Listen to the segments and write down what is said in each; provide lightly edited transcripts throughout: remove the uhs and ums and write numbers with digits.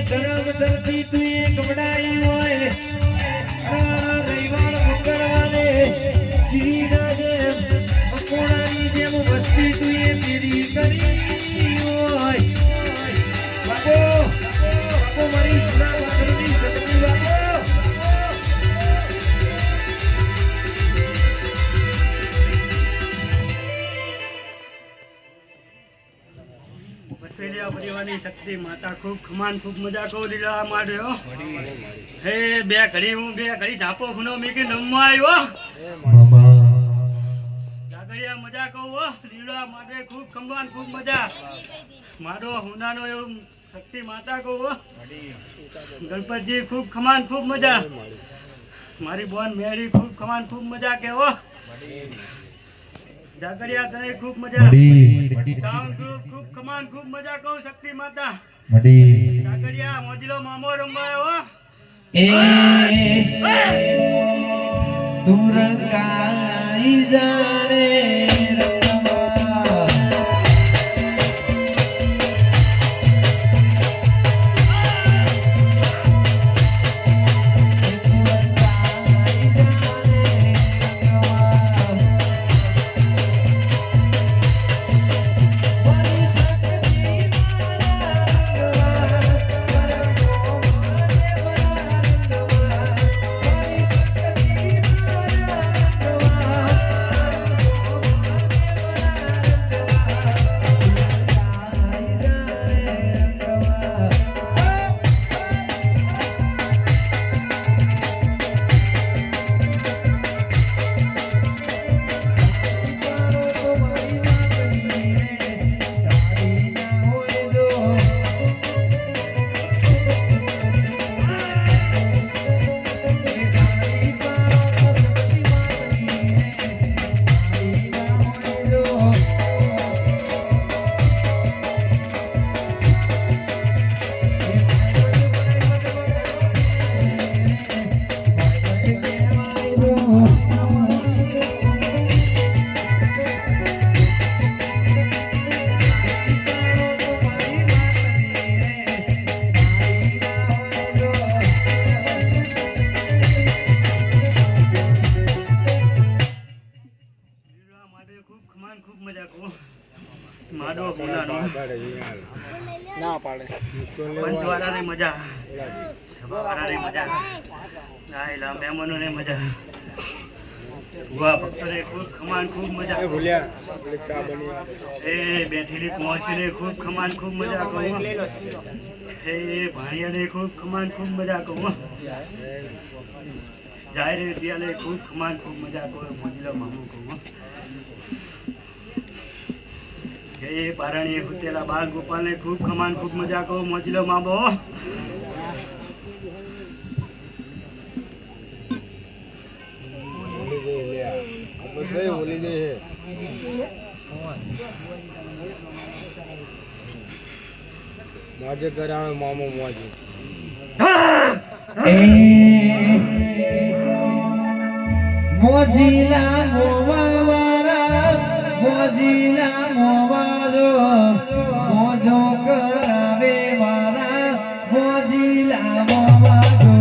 ધરમ ધરતી તું ગમડાઈ હોય રવિવાર મંગળવારે શ્રીના જેમ મકોડાની જેમ વસ્તી તું મેરી કરી હોય બાપો બાપો મારી સુના વાગરની સતની બાપો પરિવારની શક્તિ માતા ખૂબ ખમાન ખૂબ મજા કહું લીલા માર્યો હે બે ઘડી ઝાપો ખૂનો મેકી નમવા આવ્યો જાગરિયા મજા કહું લીલા માટે ખૂબ ખમાન ખૂબ મજા મારો હુનાનો એવું શક્તિ માતા કહું ગણપતજી ખૂબ ખમાન ખૂબ મજા મારી બોન મેળી ખૂબ ખમાન ખૂબ મજા કેવો જાગરિયા તને ખૂબ મજા સાઉન્ડ ગ્રુપ ખૂબ કમાન ખૂબ મજા કહું શક્તિ માતા જાગરિયા મોજીલો મામો રંબાયો એ દૂર કાઈ જાને ના પાડે પંચવાળાની મજા સભાવાળાની મજા આયેલા મહેમાનોને મજા ભુવા ભક્તોને ખૂબ ખમાન ખૂબ મજા એ બેઠેલી પહોંચીને ખૂબ ખમાન ખૂબ મજા કહું એ ભાણિયાને ખૂબ ખમાન ખૂબ મજા કહું જાય રે ત્યાને ખૂબ ખમાન ખૂબ મજા કહું મોજીલો મામું કહું એ પારણીએ હુટેલા બાળ ગોપાલને ખૂબ ખમાન ખૂબ મજા કહો મોજીલો મામો મોજે કરાવે મામો મોજે મોજીલા મોવાવારા મોજીલા મોવાજો મોજો કરાવે મારા મોજીલા મોવાજો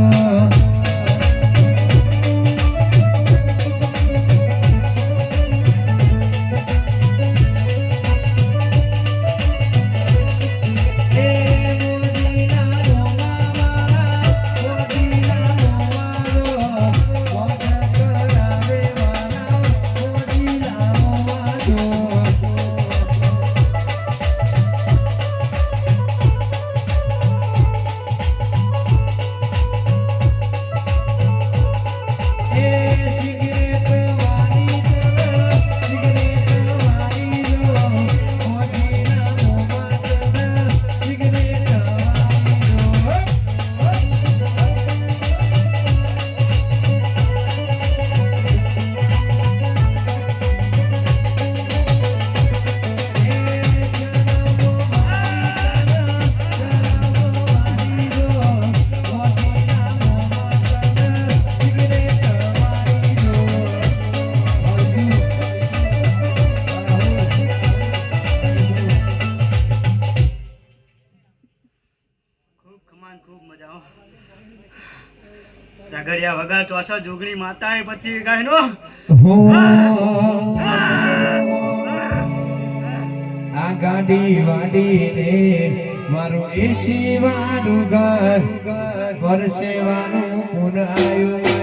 તગડિયા વગર ચોસો જોગણી માતા એ પછી ગાયનો હો આ ગાડી વાડીને મારું એસી વાળું ઘર પરસેવાનું પુન આયું